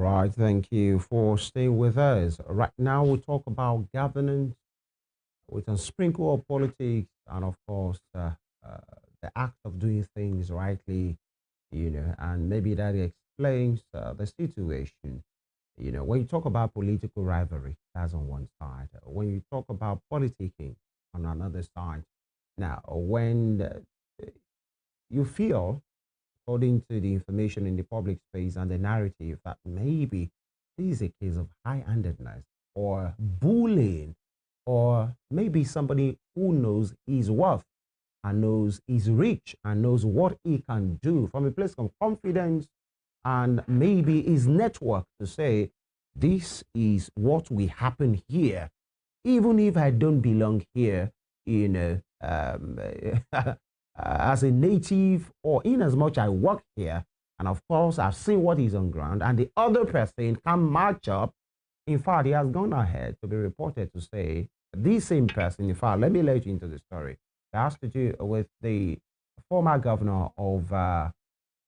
All right, thank you for staying with us. Right now, we'll talk about governance with a sprinkle of politics and, of course, uh, the act of doing things rightly, and maybe that explains the situation. When you talk about political rivalry, that's on one side. When you talk about politicking on another side, now, when you feel according to the information in the public space and the narrative that maybe this is a case of high-handedness or bullying, or maybe somebody who knows his worth and knows he's rich and knows what he can do from a place of confidence and maybe his network to say, this is what will happen here. Even if I don't belong here, as a native or in as much I work here, and of course I've seen what is on ground, and the other person can match up. In fact, he has gone ahead to be reported to say this same person, in fact, let me let you into the story. It has to do with the former governor of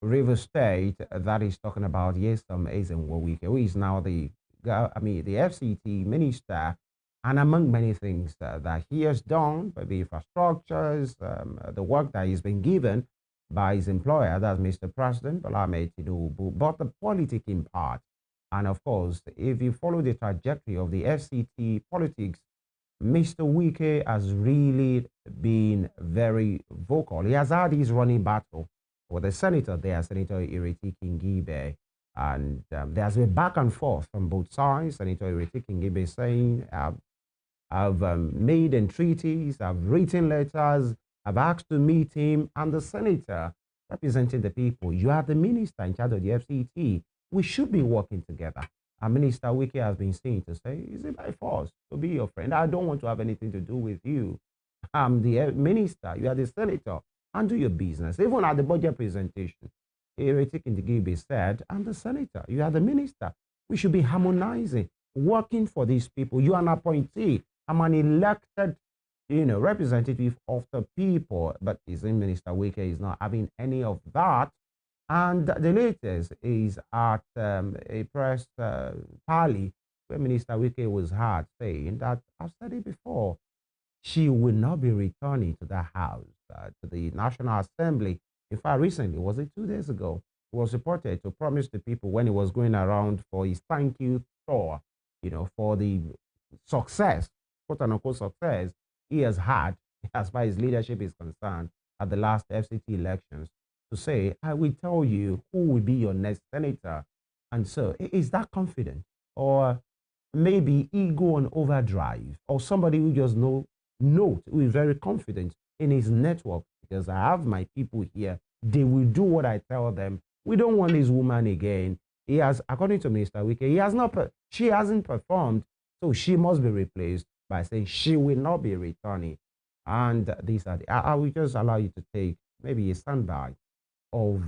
River State that is talking about Nyesom Wike, who is now the FCT minister, and among many things that he has done, by the infrastructures, the work that he's been given by his employer, that's Mr. President Bola Tinubu, but the politicking part. And of course, if you follow the trajectory of the FCT politics, Mr. Wike has really been very vocal. He has had his running battle with the senator there, Senator Ireti Kingibe. And there's been back and forth from both sides. Senator Ireti Kingibe saying, I've made entreaties, I've written letters, I've asked to meet him, and the senator representing the people. You are the minister in charge of the FCT. We should be working together. And Minister Wike has been seen to say, is it by force to be your friend? I don't want to have anything to do with you. I'm the minister, you are the senator, and do your business. Even at the budget presentation, Ireti Kingibe said, I'm the senator, you are the minister. We should be harmonizing, working for these people. You are an appointee. I'm an elected, representative of the people, but his Minister Wike is not having any of that. And the latest is at a press parley where Minister Wike was heard saying that, I've said it before, she will not be returning to the House, to the National Assembly. In fact, recently, was it 2 days ago, it was reported to promise the people when he was going around for his thank you tour, for the success, quote unquote success, he has had, as far as leadership is concerned, at the last FCT elections, to say, I will tell you who will be your next senator. And so, is that confident? Or maybe ego on overdrive, or somebody who just who is very confident in his network, because I have my people here, they will do what I tell them. We don't want this woman again. He has, according to Minister Wike, she hasn't performed, so she must be replaced by saying she will not be returning. And these are I will just allow you to take maybe a soundbite of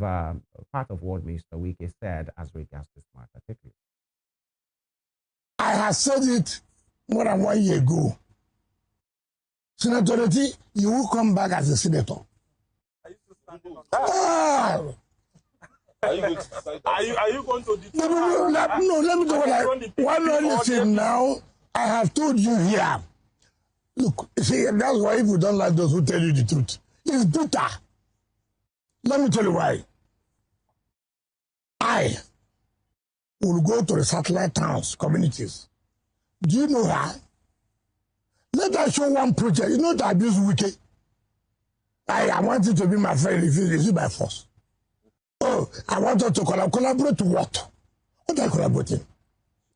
part of what Mr. Wike said as regards this matter. Take it. I have said it more than 1 year ago. Senator Ireti, you will come back as a senator. Are you going to no, let me tell you one only thing now. I have told you here. Look, see, that's why if you don't like those who tell you the truth, it's bitter. Let me tell you why. I will go to the satellite towns, communities. Do you know why? Let us show one project. You know the abuse Wike. I want you to be my friend if you by force. Oh, I want us to collaborate to what? What are you collaborating?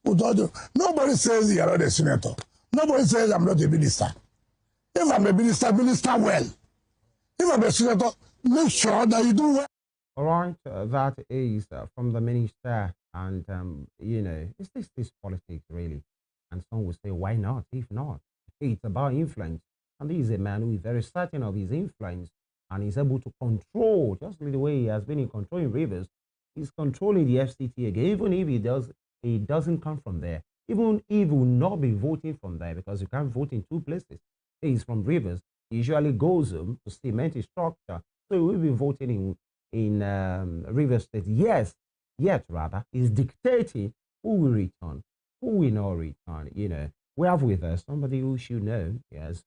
Nobody says you are not a senator. Nobody says I'm not a minister. If I'm a minister, minister well. If I'm a senator, make sure that you do well. All right, that is from the minister. And, is this politics really? And some will say, why not? If not, it's about influence. And this is a man who is very certain of his influence and is able to control, just the way he has been in controlling Rivers. He's controlling the FCT again, even if it doesn't come from there. Even if he will not be voting from there, because you can't vote in two places. He's from Rivers. He usually goes home to cement his structure. So he will be voting in Rivers State. Yes, yet rather, is dictating who will return, who will not return. You know, we have with us somebody who should know. He has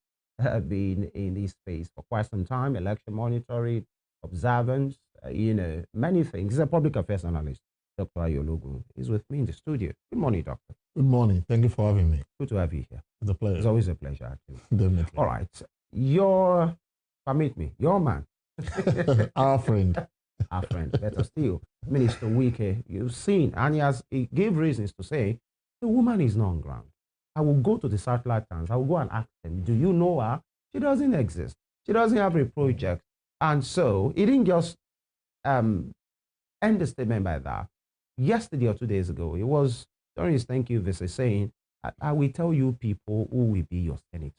been in this space for quite some time, election monitoring, observance, you know, many things. He's a public affairs analyst, Dr. Ayo Ologun. He's with me in the studio. Good morning, doctor. Good morning. Thank you for having me. Good to have you here. It's a pleasure. It's always a pleasure, actually. Definitely. All right. Permit me, your man. Our friend. Our friend, better still. Minister Wike, you've seen, and he gave reasons to say, the woman is not on ground. I will go to the satellite towns. I will go and ask them, do you know her? She doesn't exist. She doesn't have a project. And so he didn't just end the statement by that. Yesterday or 2 days ago, he was during his thank you visit saying, I will tell you people who will be your senator.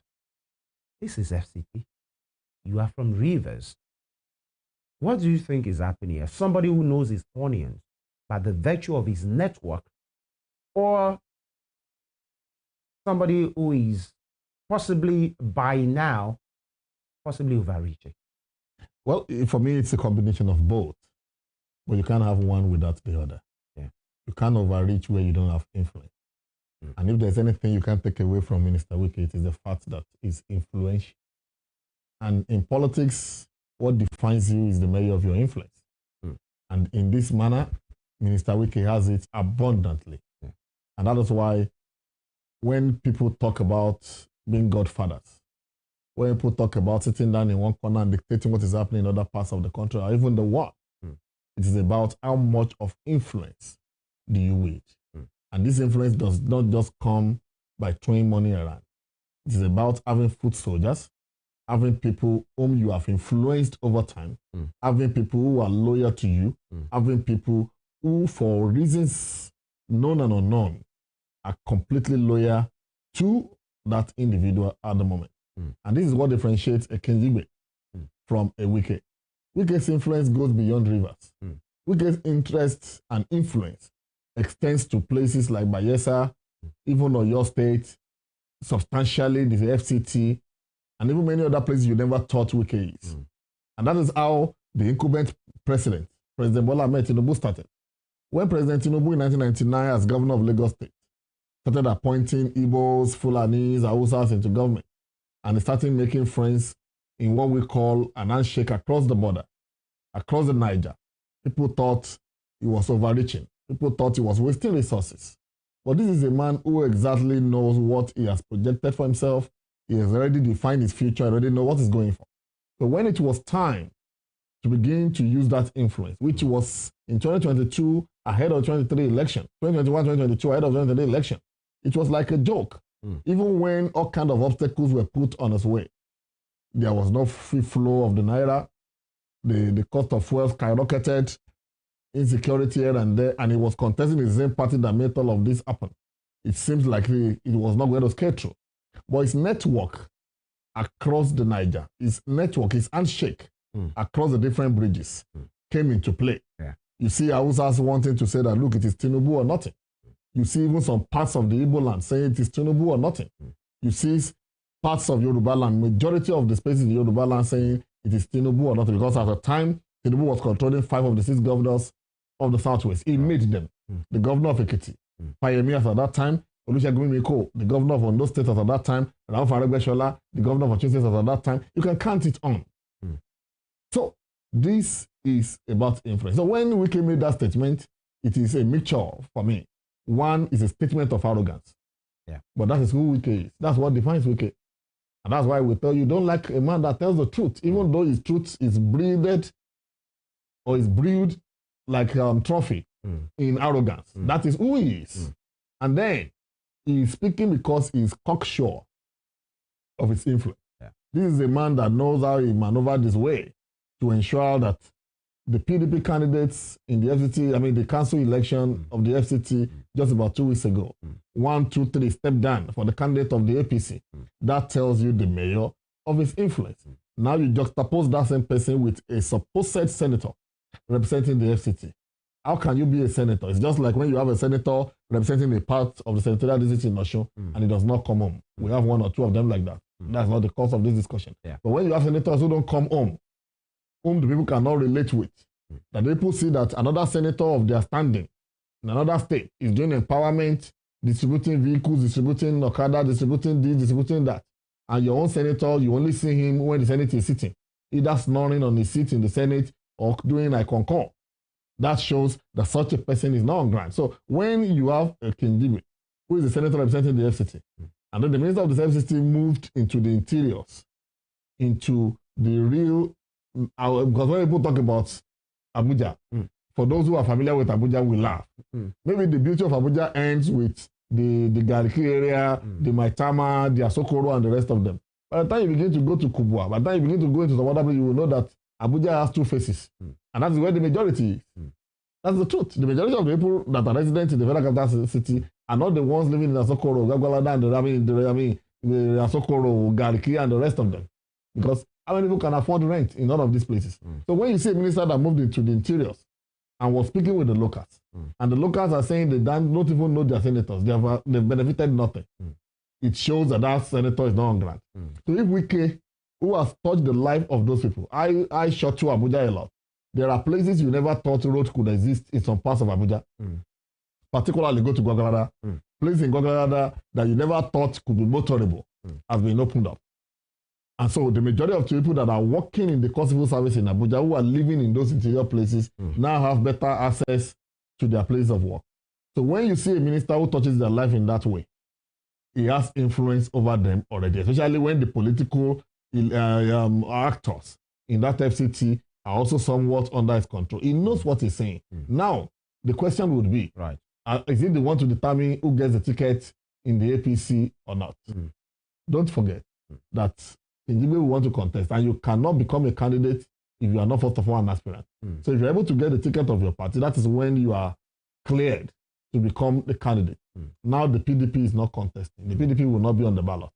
This is FCT. You are from Rivers. What do you think is happening here? Somebody who knows his onions by the virtue of his network, or somebody who is possibly by now, possibly overreaching? Well, for me, it's a combination of both. But you can't have one without the other. Yeah. You can't overreach where you don't have influence. And if there's anything you can't take away from Minister Wike, it is the fact that he's influential. And in politics, what defines you is the measure of your influence. And in this manner, Minister Wike has it abundantly. Yeah. And that is why when people talk about being godfathers, when people talk about sitting down in one corner and dictating what is happening in other parts of the country or even the world, it is about how much of influence do you wield. And this influence does not just come by throwing money around. It is about having foot soldiers, having people whom you have influenced over time, having people who are loyal to you, having people who, for reasons known and unknown, are completely loyal to that individual at the moment. And this is what differentiates a Kingibe from a Wike. Wike's influence goes beyond Rivers. Wike's interest and influence extends to places like Bayelsa, even Oyo State, substantially the FCT, and even many other places you never thought Wike is. And that is how the incumbent President Bola Ahmed Tinubu started. When President Tinubu in 1999 as governor of Lagos State started appointing Igbos, Fulanis, Hausas into government, and he started making friends in what we call an handshake across the border, across the Niger. People thought he was overreaching. People thought he was wasting resources. But this is a man who exactly knows what he has projected for himself. He has already defined his future, already know what he's going for. So when it was time to begin to use that influence, which was in 2022 ahead of 2023 election, 2021, 2022 ahead of 2023 election, it was like a joke. Even when all kinds of obstacles were put on his way, there was no free flow of the Naira, the cost of fuel skyrocketed, insecurity here and there, and he was contesting the same party that made all of this happen. It seems like it was not going to scale through. But his network across the Niger, his network, his handshake across the different bridges came into play. Yeah. You see Hausas wanting to say that, look, it is Tinubu or nothing. You see even some parts of the Igbo land saying it is Tinubu or nothing. You see parts of Yoruba land, majority of the spaces in Yoruba land saying it is Tinubu or nothing, because at the time, Tinubu was controlling 5 of the 6 governors of the Southwest. He made them. The governor of Ekiti, Payemias at that time, Olusegun Miko, the governor of Ondo State at that time, Rauf Aregbesola, the governor of Osun State at that time. You can count it on. So this is about influence. So when Wike made that statement, it is a mixture for me. One is a statement of arrogance. Yeah. But that is who Wike is. That's what defines Wike. And that's why we tell you, don't like a man that tells the truth, even though his truth is breeded or is brewed like trophy in arrogance. That is who he is. And then he is speaking because he is cocksure of his influence. Yeah. This is a man that knows how he maneuvered his way to ensure that the PDP candidates in the FCT, the council election of the FCT just about 2 weeks ago, 1, 2, 3 stepped down for the candidate of the APC. That tells you the measure of his influence. Now you juxtapose that same person with a supposed senator representing the FCT. How can you be a senator? It's just like when you have a senator representing a part of the senatorial district in Osun and he does not come home. We have 1 or 2 of them like that. That's not the cause of this discussion. Yeah. But when you have senators who don't come home, whom the people cannot relate with, That people see that another senator of their standing in another state is doing empowerment, distributing vehicles, distributing Okada, distributing this, distributing that. And your own senator, you only see him when the Senate is sitting, either snoring on his seat in the Senate or doing like concur. That shows that such a person is not on ground. So when you have a Kingibe, who is the senator representing the FCT, and then the minister of the FCT moved into the interiors, into the real, because when people talk about Abuja, for those who are familiar with Abuja, we laugh. Maybe the beauty of Abuja ends with the Gariki area, the Maitama, the Asokoro, and the rest of them. By the time you begin to go to Kubwa, by the time you begin to go into some other place, you will know that Abuja has two faces. And that's where the majority is. That's the truth. The majority of the people that are residents in the federal capital city are not the ones living in Asokoro, Gagwalada, and the Asokoro, Gariki, and the rest of them. Because how many people can afford rent in all of these places? So when you see a minister that moved into the interiors and was speaking with the locals, and the locals are saying they don't even know their senators, they've benefited nothing. It shows that that senator is not on ground. So if Wike, who has touched the life of those people, I shot through Abuja a lot. There are places you never thought roads could exist in some parts of Abuja. Particularly go to Gwagwalada. Places in Gwagwalada that you never thought could be motorable have been opened up. And so the majority of people that are working in the civil service in Abuja, who are living in those interior places, now have better access to their place of work. So when you see a minister who touches their life in that way, he has influence over them already, especially when the political actors in that FCT are also somewhat under his control. He knows what he's saying. Now, the question would be, is he the one to determine who gets the ticket in the APC or not? Don't forget that Kingibe will want to contest, and you cannot become a candidate if you are not first of all an aspirant. So if you're able to get the ticket of your party, that is when you are cleared to become a candidate. Now the PDP is not contesting. The PDP will not be on the ballot.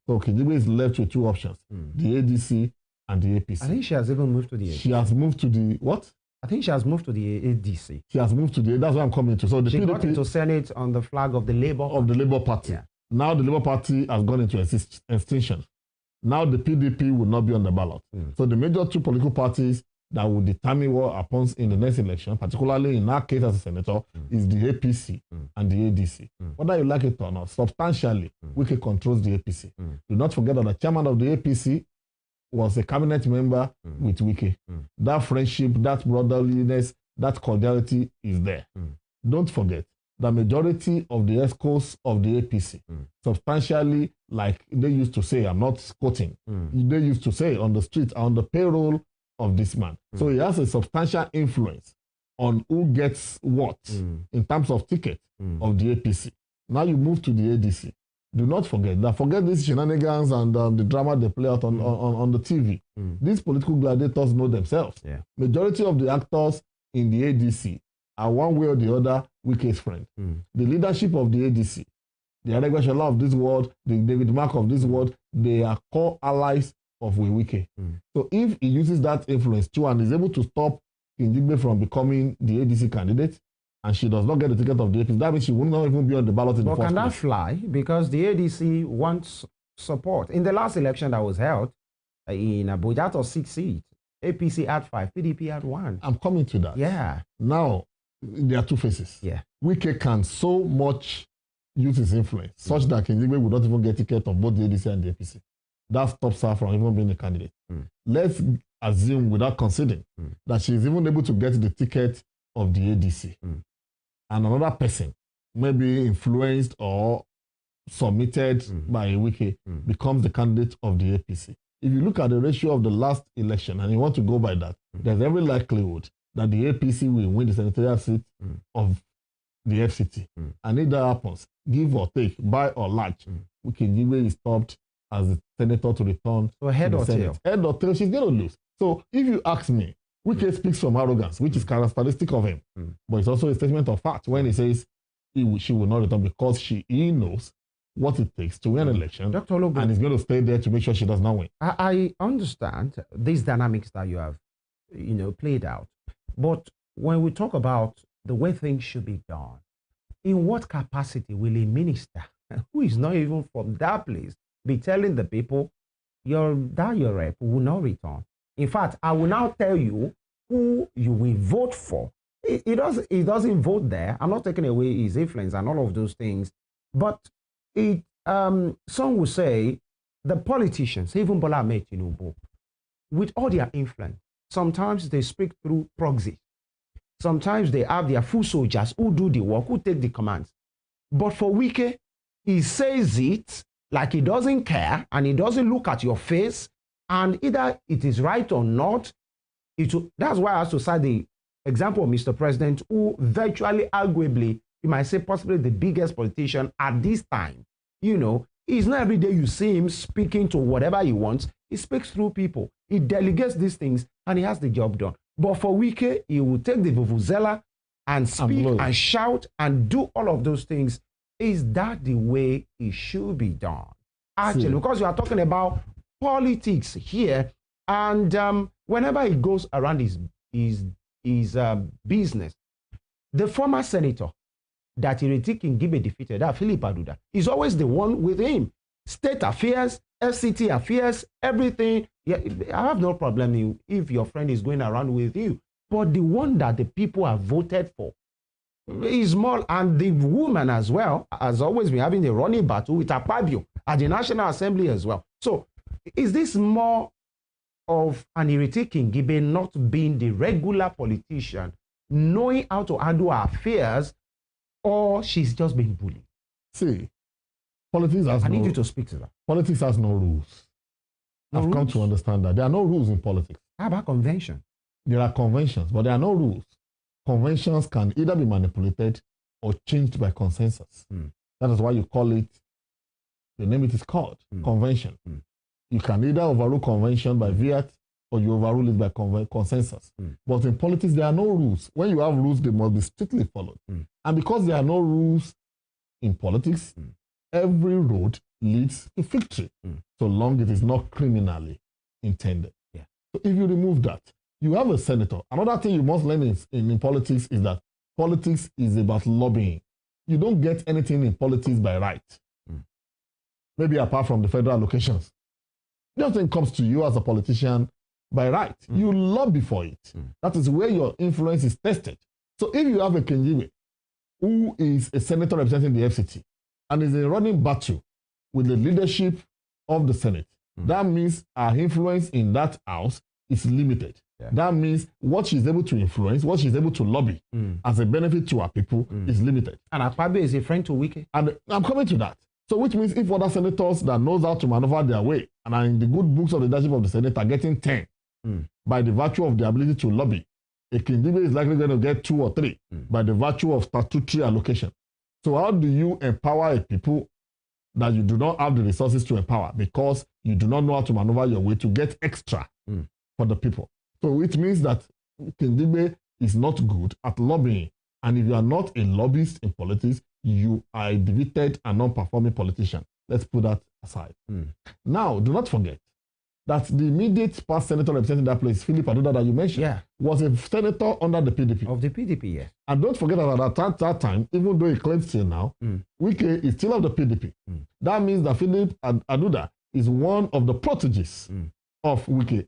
So Kingibe is left with two options, the ADC and the APC. I think she has even moved to the ADC. She has moved to the what? I think she has moved to the ADC. She has moved to the, that's what I'm coming to. So the she PDP got into Senate on the flag of the Labour Party. Yeah. Now the Labour Party has gone into extinction. Now the PDP will not be on the ballot. So the major two political parties that will determine what happens in the next election, particularly in our case as a senator, is the APC and the ADC. Whether you like it or not, substantially, Wike controls the APC. Do not forget that the chairman of the APC was a cabinet member with Wike. That friendship, that brotherliness, that cordiality is there. Don't forget, the majority of the ESCOs of the APC, substantially, like they used to say, I'm not quoting, they used to say on the street, on the payroll of this man. So he has a substantial influence on who gets what in terms of ticket of the APC. Now you move to the ADC. Do not forget these shenanigans and the drama they play out on the TV. These political gladiators know themselves. Majority of the actors in the ADC are one way or the other Wike's friend. The leadership of the ADC, the Adegbashola of this world, the David Mark of this world, they are core allies of Wike. So if he uses that influence too and is able to stop Kingibe from becoming the ADC candidate, and she does not get the ticket of the APC, that means she will not even be on the ballot in the first place. But can that fly? Because the ADC wants support. In the last election that was held in Abuja, out of 6 seats, APC had 5, PDP had 1. I'm coming to that. Yeah. Now, there are two faces. Yeah. Wike can so much use his influence, such that Kingibe would not even get ticket of both the ADC and the APC. That stops her from even being a candidate. Let's assume, without conceding, that she is even able to get the ticket of the ADC. And another person, maybe influenced or submitted by Wike, becomes the candidate of the APC. If you look at the ratio of the last election and you want to go by that, there's every likelihood that the APC will win the senatorial seat of the FCT. And if that happens, give or take, by or large, Kingibe is stopped as the senator to return. So head or tail? Head or tail, she's going to lose. So if you ask me, Wike speaks from arrogance, which is characteristic of him. But it's also a statement of fact when he says she will not return because he knows what it takes to win an election, Dr. Ologun, and he's going to stay there to make sure she does not win. I understand these dynamics that you have, played out. But when we talk about the way things should be done, in what capacity will a minister who is not even from that place be telling the people your rep will not return? In fact, I will now tell you who you will vote for. He doesn't vote there. I'm not taking away his influence and all of those things, but some will say the politicians, even Bola Ahmed Tinubu, with all their influence, sometimes they speak through proxy. Sometimes they have their full soldiers who do the work, who take the commands. But for Wike, he says it like he doesn't care and he doesn't look at your face, and either it is right or not. That's why I have to cite the example of Mr. President, who virtually, arguably, you might say possibly the biggest politician at this time. You know, it's not every day you see him speaking to whatever he wants. He speaks through people. He delegates these things and he has the job done. But for Wike, he will take the vuvuzela and speak and shout and do all of those things. Is that the way it should be done? Actually, because you are talking about politics here, and whenever he goes around his business, the former senator that Ireti Kingibe defeated, that Philip Aduda, is always the one with him. State affairs, FCT affairs, everything. Yeah, I have no problem if your friend is going around with you. But the one that the people have voted for is more, and the woman as well has always been having a running battle with Akpabio at the National Assembly as well. So is this more of an Ireti Kingibe not being the regular politician, knowing how to handle her affairs, or she's just being bullied? See, politics has I need you to speak to that. Politics has no rules. I've come to understand that. There are no rules in politics. How about convention? There are conventions, but there are no rules. Conventions can either be manipulated or changed by consensus. That is why you call it, the name it is called, convention. You can either overrule convention by fiat or you overrule it by consensus. But in politics, there are no rules. When you have rules, they must be strictly followed. And because there are no rules in politics, every road leads to victory, so long it is not criminally intended. Yeah. So if you remove that, you have a senator. Another thing you must learn in politics is that politics is about lobbying. You don't get anything in politics by right. Maybe apart from the federal allocations. Nothing comes to you as a politician by right. You lobby for it. That is where your influence is tested. So if you have a Kingibe who is a senator representing the FCT and is in a running battle with the leadership of the Senate, that means our influence in that house is limited. Yeah. That means what she's able to influence, what she's able to lobby as a benefit to our people is limited. And Akpabio is a friend to Wike. And I'm coming to that. So which means if other senators that knows how to maneuver their way and are in the good books of the leadership of the Senate are getting 10 by the virtue of the ability to lobby, a Kingibe is likely going to get 2 or 3 by the virtue of statutory allocation. So how do you empower a people that you do not have the resources to empower because you do not know how to maneuver your way to get extra for the people? So it means that Kingibe is not good at lobbying. And if you are not a lobbyist in politics, you are a defeated and non-performing politician. Let's put that aside. Now, do not forget that the immediate past senator representing that place, Philip Aduda that you mentioned, was a senator under the PDP. Of the PDP, yes. And don't forget that at that time, even though he claims till now, Wike is still of the PDP. That means that Philip Aduda is one of the proteges of Wike.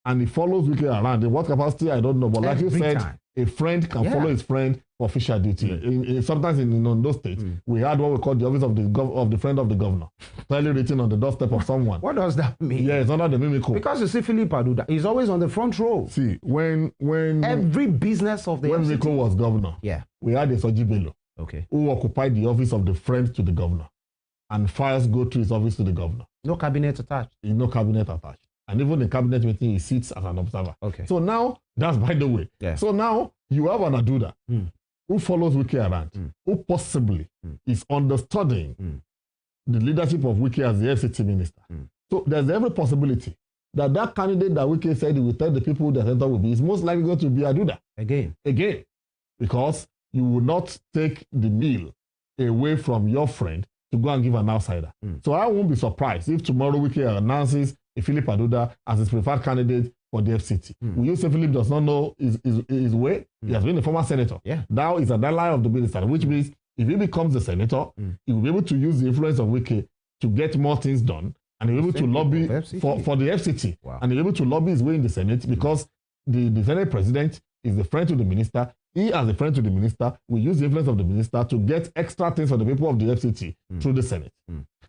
And he follows Wike around. In what capacity, I don't know. But like you said, a friend can follow his friend for official duty. Sometimes in those states, we had what we call the office of the friend of the governor, clearly written on the doorstep of someone. What does that mean? Yeah, it's under the mimical. Because you see Philip Aduda, he's always on the front row. See, when every business of the when Wike was governor, we had a Soji Bello, who occupied the office of the friend to the governor, and files go to his office to the governor. No cabinet attached. No cabinet attached. And even in cabinet meeting, he sits as an observer. So now, that's by the way. So now, you have an Aduda who follows Wike around, who possibly is understudying the leadership of Wike as the FCT minister. So there's every possibility that that candidate that Wike said he will tell the people the center will be is most likely going to be Aduda. Again. Because you will not take the meal away from your friend to go and give an outsider. So I won't be surprised if tomorrow Wike announces a Philip Aduda as his preferred candidate for the FCT. Will you say Philip does not know his way? He has been a former senator. Now he's an ally of the minister, which means if he becomes the senator, he will be able to use the influence of Wike to get more things done, and he'll be able to lobby for the FCT. And he'll be able to lobby his way in the Senate because the Senate president is the friend to the minister. He, as a friend to the minister, will use the influence of the minister to get extra things for the people of the FCT through the Senate.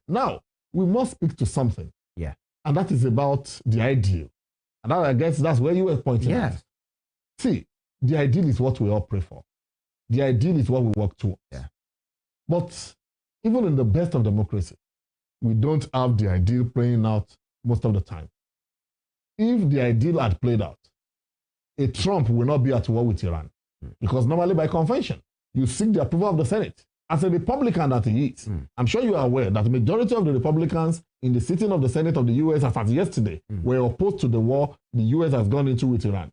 Now, we must speak to something. Yeah. And that is about the ideal. And that, I guess that's where you were pointing at. See, the ideal is what we all pray for. The ideal is what we work towards. Yeah. But even in the best of democracy, we don't have the ideal playing out most of the time. If the ideal had played out, a Trump will not be at war with Iran. Because normally by convention, you seek the approval of the Senate. As a Republican that he is, I'm sure you are aware that the majority of the Republicans in the sitting of the Senate of the US as of yesterday were opposed to the war the US has gone into with Iran.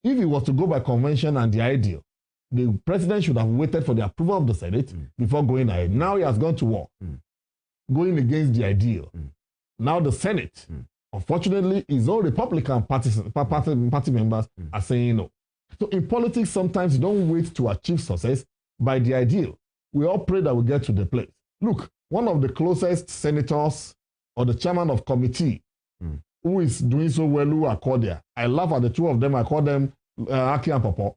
If he was to go by convention and the ideal, the president should have waited for the approval of the Senate before going ahead. Now he has gone to war, going against the ideal. Now the Senate, unfortunately, his own Republican party members are saying no. So in politics, sometimes you don't wait to achieve success by the ideal. We all pray that we get to the place. Look, one of the closest senators or the chairman of committee who is doing so well, who are called there. I laugh at the two of them. I call them Aki and Popo.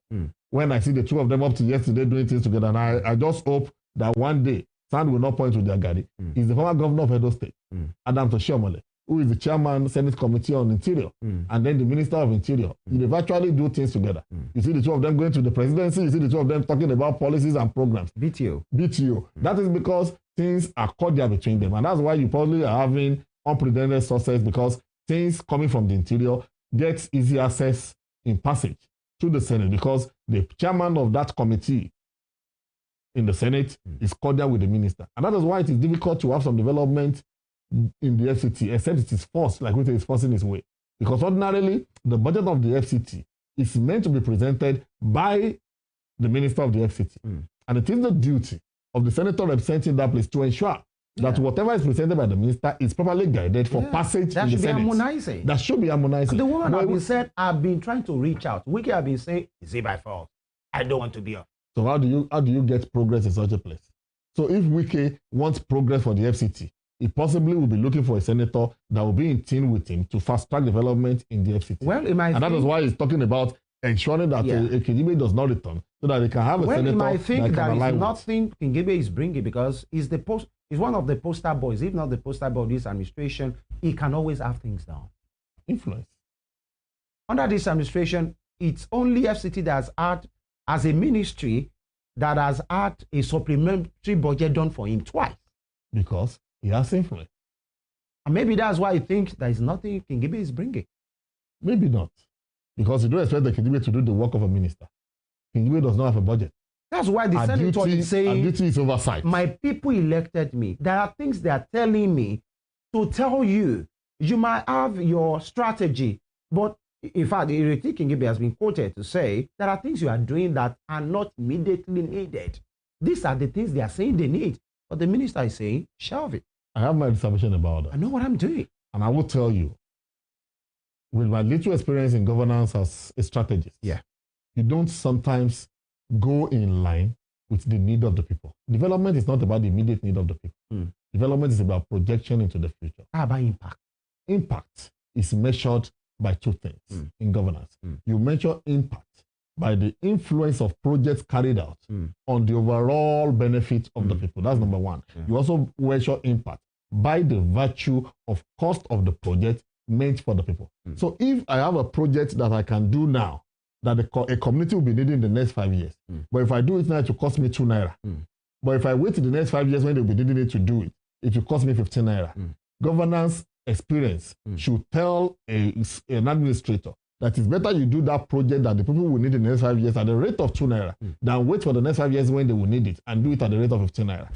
When I see the two of them up to yesterday doing things together, and I just hope that one day sand will not point to their gadi. He's the former governor of Edo State, Adam Toshiomole, who is the chairman Senate Committee on Interior, and then the Minister of Interior. They virtually do things together. You see the two of them going to the presidency, you see the two of them talking about policies and programs. BTO. That is because things are cordial between them. And that's why you probably are having unprecedented success, because things coming from the interior gets easy access in passage to the Senate, because the chairman of that committee in the Senate is cordial with the minister. And that is why it is difficult to have some development in the FCT, except it is forced, like we say, it's forcing its way. Because ordinarily, the budget of the FCT is meant to be presented by the minister of the FCT. And it is the duty of the senator representing that place to ensure that whatever is presented by the minister is properly guided for passage in the Senate. That should be harmonizing. That should be harmonizing. The woman I've been trying to reach out. Wike have been saying, is it by fault? I don't want to be up. So how do you get progress in such a place? So if Wike wants progress for the FCT, he possibly will be looking for a senator that will be in tune with him to fast-track development in the FCT. Well, and that is why he's talking about ensuring that Kingibe does not return, so that they can have a senator that I think that there is nothing Kingibe is bringing, because he's one of the poster boys. If not the poster boy of this administration, he can always have things done. Influence. Under this administration, it's only FCT that has had, as a ministry, that has had a supplementary budget done for him twice. Because he has influence. And maybe that's why I think there is nothing Kingibe is bringing. Maybe not. Because you don't expect the Kingibe to do the work of a minister. Kingibe does not have a budget. That's why the senator is saying, our duty is oversight. My people elected me. There are things they are telling me to tell you. You might have your strategy, but in fact, Ireti Kingibe has been quoted to say, there are things you are doing that are not immediately needed. These are the things they are saying they need. But the minister is saying, shelve it. I have my reservation about that. I know what I'm doing. And I will tell you, with my little experience in governance as a strategist, you don't sometimes go in line with the need of the people. Development is not about the immediate need of the people. Development is about projection into the future. How about impact? Impact is measured by two things in governance. You measure impact by the influence of projects carried out on the overall benefit of the people. That's number one. You also measure impact by the virtue of cost of the project meant for the people. So if I have a project that I can do now, that a community will be needing in the next 5 years, but if I do it now, it will cost me 2 naira. But if I wait to the next 5 years when they'll be needing it to do it, it will cost me 15 naira. Governance experience should tell an administrator that it's better you do that project that the people will need in the next 5 years at the rate of 2 naira than wait for the next 5 years when they will need it and do it at the rate of 15 naira.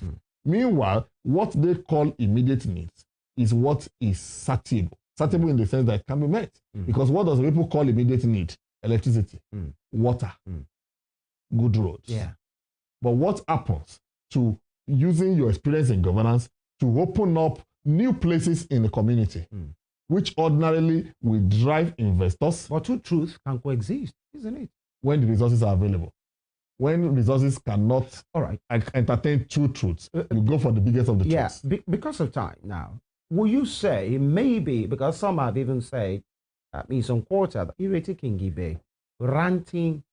Meanwhile, what they call immediate needs is what is satiable. Satiable in the sense that it can be met. Because what does people call immediate need? Electricity, water, good roads. But what happens to using your experience in governance to open up new places in the community, which ordinarily will drive investors? But two truths can coexist, isn't it? When the resources are available. When resources cannot entertain two truths, you go for the biggest of the truths. Because of time now, will you say maybe, because some have even said in some quarter, Ireti Kingibe, ranting,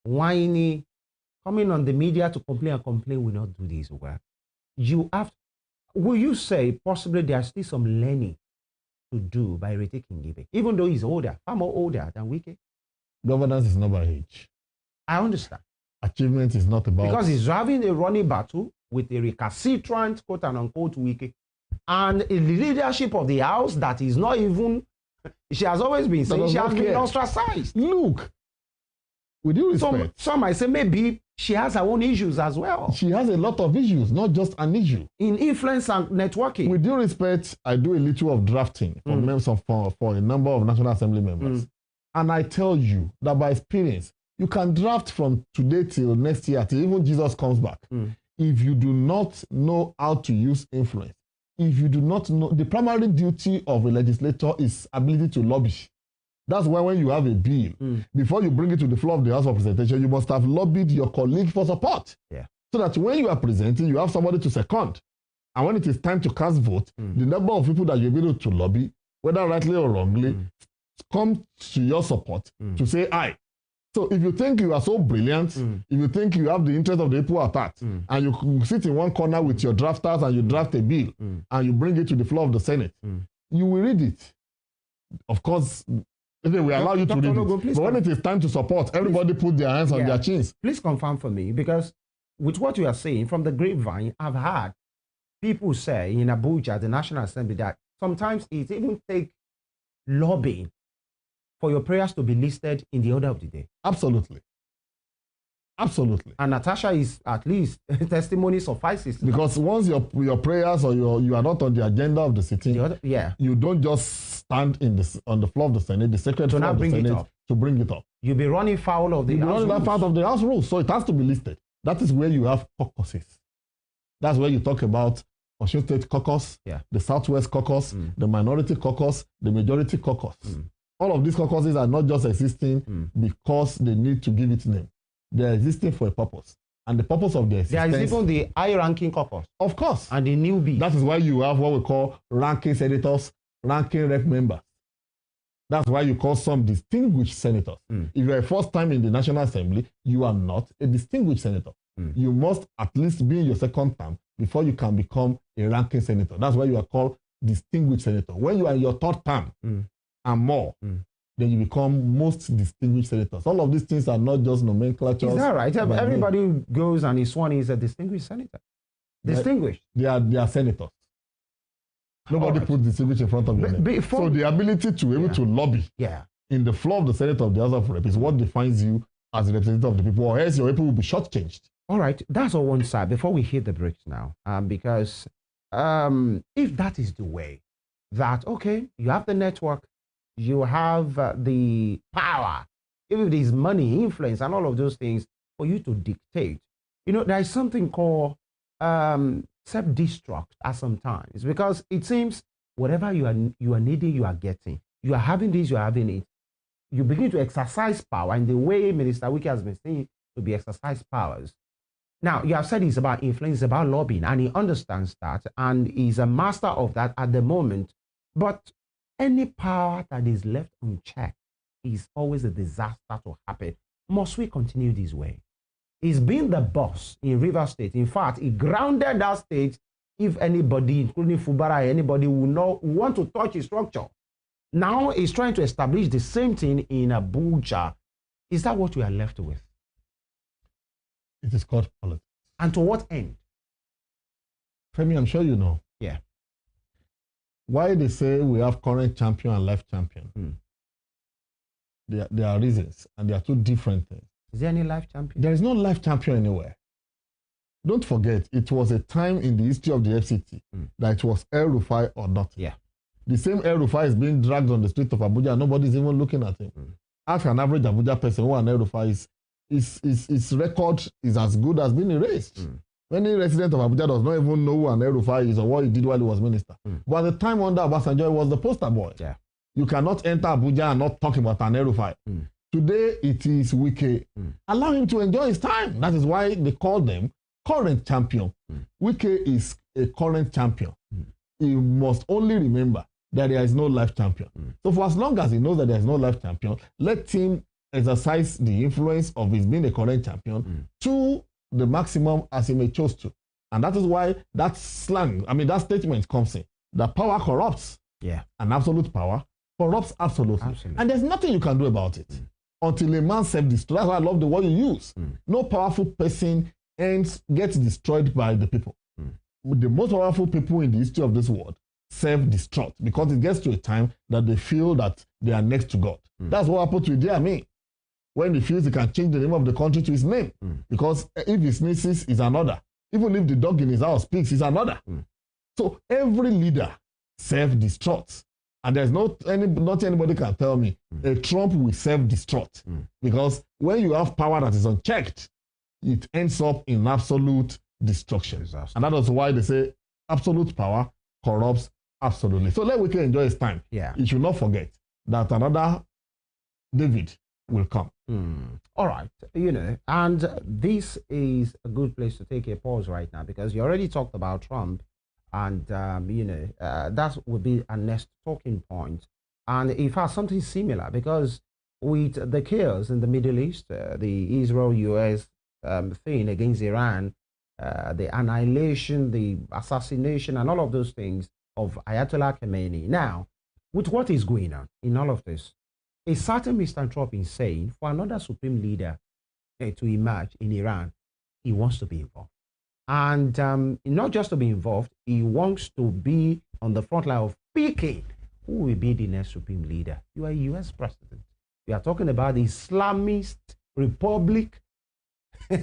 whining, coming on the media to complain will not do this work. You have, will you say possibly there's still some learning to do by Ireti Kingibe, even though he's older, far more older than Wike? Governance is not by age. I understand. Achievement is not about... Because he's having a running battle with a recalcitrant, quote and unquote, Wike, and a leadership of the house that is not even, she has always been saying she has been ostracized. Look, with due respect. Some might say maybe she has her own issues as well. She has a lot of issues, not just an issue. In influence and networking. With due respect, I do a little of drafting for members for a number of National Assembly members. And I tell you that by experience, you can draft from today till next year, till even Jesus comes back. If you do not know how to use influence, if you do not know, the primary duty of a legislator is ability to lobby. That's why when you have a bill, before you bring it to the floor of the House of Representation, you must have lobbied your colleague for support. Yeah. So that when you are presenting, you have somebody to second. And when it is time to cast vote, the number of people that you'll be able to lobby, whether rightly or wrongly, come to your support to say aye. So if you think you are so brilliant, if you think you have the interest of the people at heart, and you sit in one corner with your drafters and you draft a bill, and you bring it to the floor of the Senate, you will read it. Of course, we allow you to read it. But when it is time to support, everybody put their hands on their chins. Please confirm for me, because with what you are saying, from the grapevine, I've heard people say in Abuja, the National Assembly, that sometimes it even takes lobbying for your prayers to be listed in the order of the day. Absolutely. Absolutely. And Natasha is at least testimony suffices. Because once your prayers or you are not on the agenda of the sitting, you don't just stand on the floor of the Senate, the sacred floor of the Senate, to bring it up. You'll be running foul of the House rules. Part of the House rules, so it has to be listed. That is where you have caucuses. That's where you talk about Osun State caucus, the Southwest caucus, the minority caucus, the majority caucus. All of these caucuses are not just existing because they need to give it name. They are existing for a purpose. And the purpose of their existence... There is even the high-ranking caucus. Of course. And the newbie. That is why you have what we call ranking senators, ranking rep members. That's why you call some distinguished senators. If you are a first time in the National Assembly, you are not a distinguished senator. You must at least be in your second term before you can become a ranking senator. That's why you are called distinguished senator. When you are in your third term and more, then you become most distinguished senators. All of these things are not just nomenclature. Is that right? Everybody who goes and is sworn is a distinguished senator. Distinguished. They are senators. Nobody puts distinguished in front of your name. So the ability to be able to lobby in the floor of the Senate of the House of Rep is what defines you as a representative of the people, or else your people will be shortchanged. All right, that's on one side. Before we hit the brakes now, because if that is the way, that, okay, you have the network, you have the power, if it is money, influence, and all of those things for you to dictate. You know, there is something called self-destruct at some times, because it seems whatever you are needing, you are getting. You are having this, you are having it. You begin to exercise power in the way Minister Wike has been saying to be exercised powers. Now, you have said it's about influence, it's about lobbying, and he understands that, and he's a master of that at the moment. But any power that is left unchecked is always a disaster to happen. Must we continue this way? He's been the boss in Rivers State. In fact, he grounded that state. If anybody, including Fubara, anybody will want to touch his structure. Now he's trying to establish the same thing in Abuja. Is that what we are left with? It is called politics. And to what end? Femi, I'm sure you know. Yeah. Why they say we have current champion and life champion. There are reasons, and there are two different things. Is there any life champion? There is no life champion anywhere. Don't forget, it was a time in the history of the FCT that it was El Rufai or not. Yeah. The same El Rufai is being dragged on the street of Abuja, and nobody's even looking at him. Ask an average Abuja person who an El Rufai is. His record is as good as being erased. Many residents of Abuja does not even know who an El Rufai is or what he did while he was minister. But at the time under Obasanjo, he was the poster boy. Yeah. You cannot enter Abuja and not talk about an El Rufai. Today, it is Wike. Allow him to enjoy his time. That is why they call them current champion. Wike is a current champion. You must only remember that there is no life champion. So for as long as he knows that there is no life champion, let him exercise the influence of his being a current champion to the maximum as he may choose to. And that is why that slang, that statement comes in. That power corrupts. Yeah. And absolute power corrupts absolutely. And there's nothing you can do about it until a man self-destroys. That's why I love the word you use. No powerful person gets destroyed by the people. The most powerful people in the history of this world self-destruct because it gets to a time that they feel that they are next to God. That's what happened to Idi Amin when he feels he can change the name of the country to his name. Because if he sneezes, is another. Even if the dog in his house speaks, is another. So every leader self-destructs. And there's not anybody can tell me a Trump will self-destruct. Because when you have power that is unchecked, it ends up in absolute destruction. And that is why they say absolute power corrupts absolutely. So let Wike enjoy his time. Yeah. He should not forget that another David will come. All right. And this is a good place to take a pause right now because you already talked about Trump and, that would be our next talking point. And in fact, something similar because with the chaos in the Middle East, the Israel-US thing against Iran, the annihilation, the assassination, and all of those things of Ayatollah Khamenei. Now, with what is going on in all of this, a certain Mr. Trump is saying for another supreme leader to emerge in Iran, he wants to be involved. And not just to be involved, he wants to be on the front line of picking who will be the next supreme leader. You are a U.S. president. We are talking about the Islamist Republic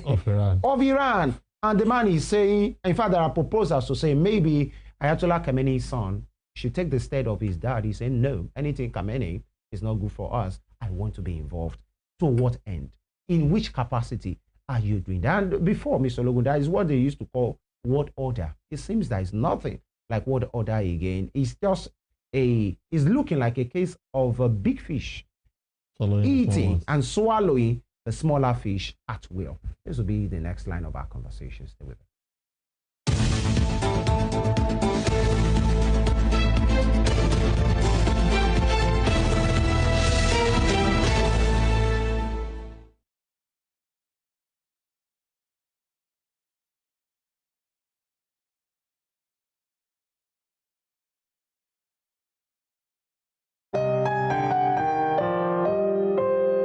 of Iran. And the man is saying, in fact, there are proposals to say maybe Ayatollah Khamenei's son should take the stead of his dad. He's saying, no, anything Khamenei is not good for us. I want to be involved. To what end? In which capacity are you doing that? And before, Mr. Ologun, that is what they used to call word order. It seems there is nothing like word order again. It's just it's looking like a case of a big fish eating and swallowing the smaller fish at will. This will be the next line of our conversation. Stay with us.